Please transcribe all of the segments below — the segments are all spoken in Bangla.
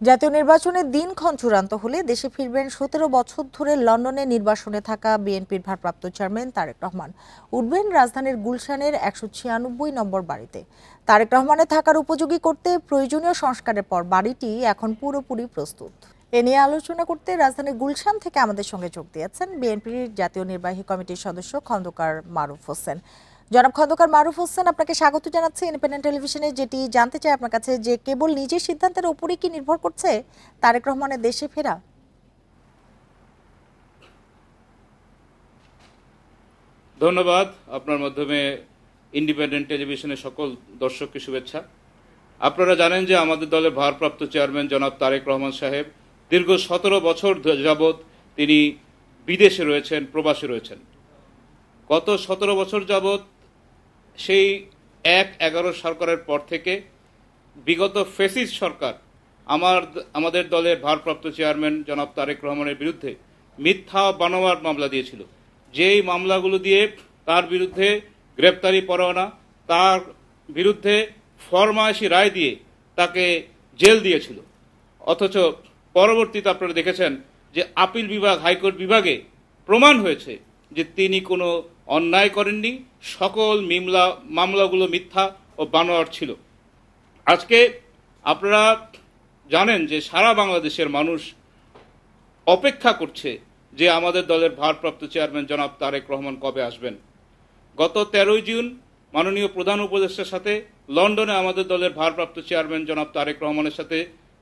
জাতীয় নির্বাচনের দিনক্ষণ চূড়ান্ত হলে দেশে ফিরবেন ১৭ বছর ধরে লন্ডনে নির্বাসনে থাকা বিএনপির ভারপ্রাপ্ত চেয়ারম্যান তারেক রহমান। উঠবেন রাজধানীর গুলশানের ১৯৬ নম্বর বাড়িতে। তারেক রহমানের থাকার উপযোগী করতে প্রয়োজনীয় সংস্কারের পর বাড়িটি এখন পুরোপুরি প্রস্তুত। এ নিয়ে আলোচনা করতে রাজধানীর গুলশান থেকে আমাদের সঙ্গে যোগ দিয়েছেন বিএনপির জাতীয় নির্বাহী কমিটির সদস্য খন্দকার মারুফ হোসেন। জনাব খন্দকার মারুফ হোসেন, আপনাকে স্বাগত জানাচ্ছি ইন্ডিপেন্ডেন্ট টেলিভিশনে। যেটি জানতে চাই আপনার কাছে যে কেবল নিজের সিদ্ধান্তের উপরই কি নির্ভর করছে তারেক রহমানের দেশে ফেরা? ধন্যবাদ। আপনার মাধ্যমে ইন্ডিপেন্ডেন্ট টেলিভিশনের সকল দর্শককে শুভেচ্ছা। আপনারা জানেন যে আমাদের দলের ভারপ্রাপ্ত চেয়ারম্যান জনাব তারেক রহমান সাহেব দীর্ঘ ১৭ বছর যাবৎ তিনি বিদেশে রয়েছেন, প্রবাসে রয়েছেন। গত ১৭ বছর যাবৎ সেই ১/১১ সরকারের পর থেকে বিগত ফ্যাসিস্ট সরকার আমাদের দলের ভারপ্রাপ্ত চেয়ারম্যান জনাব তারেক রহমানের বিরুদ্ধে মিথ্যা বানোয়াট মামলা দিয়েছিল। যেই মামলাগুলো দিয়ে তার বিরুদ্ধে গ্রেপ্তারি পরোয়ানা, তার বিরুদ্ধে ফরমায়েশি রায় দিয়ে তাকে জেল দিয়েছিল। অথচ পরবর্তীতে আপনারা দেখেছেন যে আপিল বিভাগ, হাইকোর্ট বিভাগে প্রমাণ হয়েছে যে তিনি কোনো অন্যায় করেননি, সকল মামলাগুলো মিথ্যা ও বানোয়াট ছিল। আজকে আপনারা জানেন যে সারা বাংলাদেশের মানুষ অপেক্ষা করছে যে আমাদের দলের ভারপ্রাপ্ত চেয়ারম্যান জনাব তারেক রহমান কবে আসবেন। গত ১৩ জুন মাননীয় প্রধান উপদেষ্টার সাথে লন্ডনে আমাদের দলের ভারপ্রাপ্ত চেয়ারম্যান জনাব তারেক রহমানের সাথে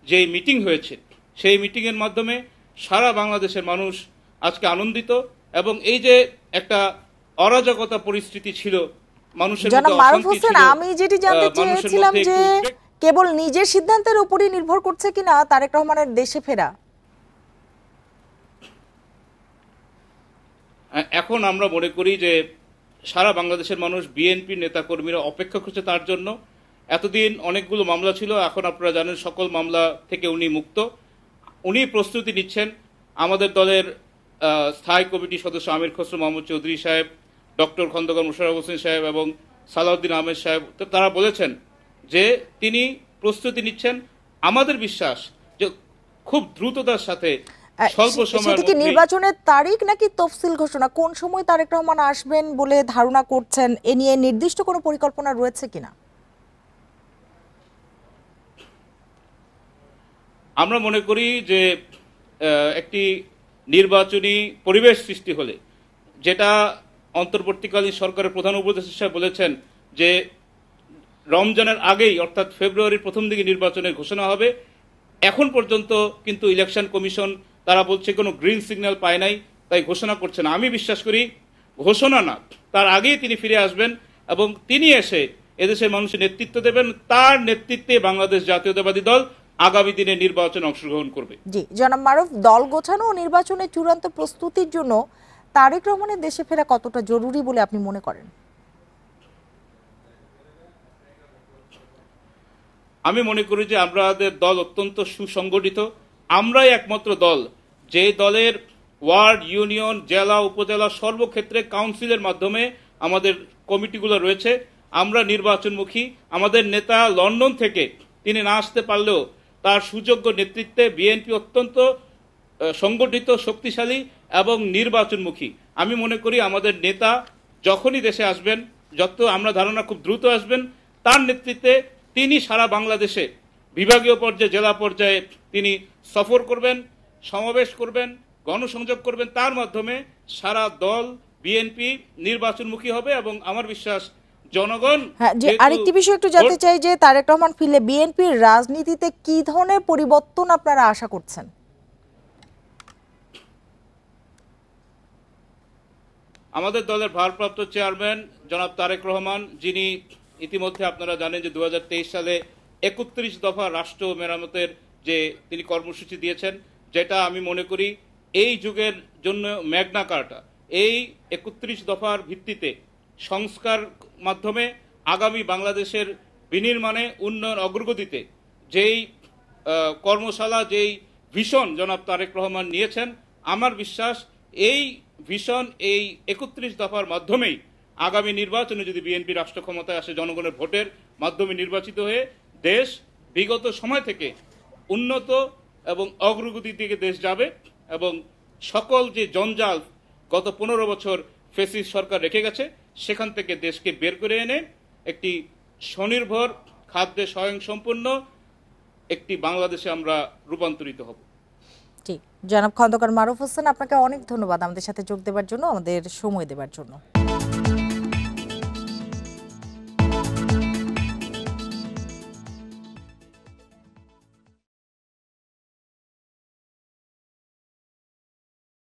যে মিটিং হয়েছে, সেই মিটিংয়ের মাধ্যমে সারা বাংলাদেশের মানুষ আজকে আনন্দিত। এবং এই যে একটা অরাজকতা পরিস্থিতি ছিল, মানুষের জনাব মারুফ হোসেন, আমি যেটি জানতে চেয়েছিলাম যে কেবল নিজের সিদ্ধান্তের উপরই নির্ভর করছে কিনা তারেক রহমানের দেশে ফেরা। এখন আমরা মনে করি যে সারা বাংলাদেশের মানুষ, বিএনপির নেতাকর্মীরা অপেক্ষা করছে তার জন্য। এতদিন অনেকগুলো মামলা ছিল, এখন আপনারা জানেন সকল মামলা থেকে উনি মুক্ত। উনি প্রস্তুতি নিচ্ছেন। আমাদের দলের স্থায়ী কমিটির সদস্য আমির খসরু মাহমুদ চৌধুরী সাহেব, ডক্টর খন্দকার মোশাররফ হোসেন সাহেব এবং সালাউদ্দিন আহমেদ সাহেব তারা বলেছেন যে তিনি প্রস্তুতি নিচ্ছেন। আমাদের বিশ্বাস যে খুব দ্রুততার সাথে স্বল্প সময়ের মধ্যে নির্বাচনের তারিখ নাকি তফসিল ঘোষণা, কোন সময় তারেক রহমান আসবেন বলে ধারণা করছেন, এ নিয়ে নির্দিষ্ট কোনো পরিকল্পনা রয়েছে কিনা? আমরা মনে করি যে একটি নির্বাচনী পরিবেশ সৃষ্টি হলে, যেটা অন্তর্বর্তীকালীন সরকারের প্রধান উপদেষ্টা সাহেব বলেছেন যে রমজানের আগেই অর্থাৎ ফেব্রুয়ারির প্রথম দিকে নির্বাচনের ঘোষণা হবে। এখন পর্যন্ত কিন্তু ইলেকশন কমিশন তারা বলছে কোনো গ্রিন সিগন্যাল পায় নাই, তাই ঘোষণা করছে না। আমি বিশ্বাস করি ঘোষণা না, তার আগেই তিনি ফিরে আসবেন এবং তিনি এসে এদেশের মানুষের নেতৃত্ব দেবেন। তার নেতৃত্বে বাংলাদেশ জাতীয়তাবাদী দল আগামী দিনে নির্বাচনে অংশগ্রহণ করবে। জি জনাব মারুফ, দল গোছানো ও নির্বাচনের চূড়ান্ত প্রস্তুতির জন্য তারেক রহমানের দেশে ফেরা কতটা জরুরি বলে আপনি মনে করেন? আমি মনে করি যে আমাদের দল অত্যন্ত সুসংগঠিত। আমরাই একমাত্র দল যে দলের ওয়ার্ড, ইউনিয়ন, জেলা, উপজেলা সর্বক্ষেত্রে কাউন্সিলের মাধ্যমে আমাদের কমিটিগুলো রয়েছে। আমরা নির্বাচনমুখী। আমাদের নেতা লন্ডন থেকে তিনি না আসতে পারলেও তার সুযোগ্য নেতৃত্বে বিএনপি অত্যন্ত সংগঠিত, শক্তিশালী এবং নির্বাচনমুখী। আমি মনে করি আমাদের নেতা যখনই দেশে আসবেন, আমরা ধারণা খুব দ্রুত আসবেন, তার নেতৃত্বে তিনি সারা বাংলাদেশে বিভাগীয় পর্যায়ে, জেলা পর্যায়ে তিনি সফর করবেন, সমাবেশ করবেন, গণসংযোগ করবেন। তার মাধ্যমে সারা দল বিএনপি নির্বাচনমুখী হবে এবং আমার বিশ্বাস জনগণ। আরেকটি বিষয় একটু জানতে চাই যে তারেক রহমান ফিরলে বিএনপির রাজনীতিতে কি ধরনের পরিবর্তন আপনারা আশা করছেন? আমাদের দলের ভারপ্রাপ্ত চেয়ারম্যান জনাব তারেক রহমান, যিনি ইতিমধ্যে আপনারা জানেন যে 2023 সালে 31 দফা রাষ্ট্র মেরামতের যে তিনি কর্মসূচি দিয়েছেন, যেটা আমি মনে করি এই যুগের জন্য ম্যাগনা কার্টা। এই 31 দফার ভিত্তিতে সংস্কার মাধ্যমে আগামী বাংলাদেশের বিনির্মাণে, উন্নয়ন অগ্রগতিতে যেই কর্মশালা, যেই ভিশন জনাব তারেক রহমান নিয়েছেন, আমার বিশ্বাস এই ভিশন, এই 31 দফার মাধ্যমেই আগামী নির্বাচনে যদি বিএনপি রাষ্ট্র ক্ষমতায় আসে, জনগণের ভোটের মাধ্যমে নির্বাচিত হয়ে দেশ বিগত সময় থেকে উন্নত এবং অগ্রগতির দিকে দেশ যাবে এবং সকল যে জঞ্জাল গত 15 বছর ফ্যাসিস্ট সরকার রেখে গেছে সেখান থেকে দেশকে বের করে এনে একটি স্বনির্ভর খাদ্যে স্বয়ংসম্পূর্ণ একটি বাংলাদেশে আমরা রূপান্তরিত হব। ঠিক, জনাব খন্দকার মারুফ হোসেন, আপনাকে অনেক ধন্যবাদ আমাদের সাথে যোগ দেওয়ার জন্য, আমাদের সময় দেওয়ার জন্য।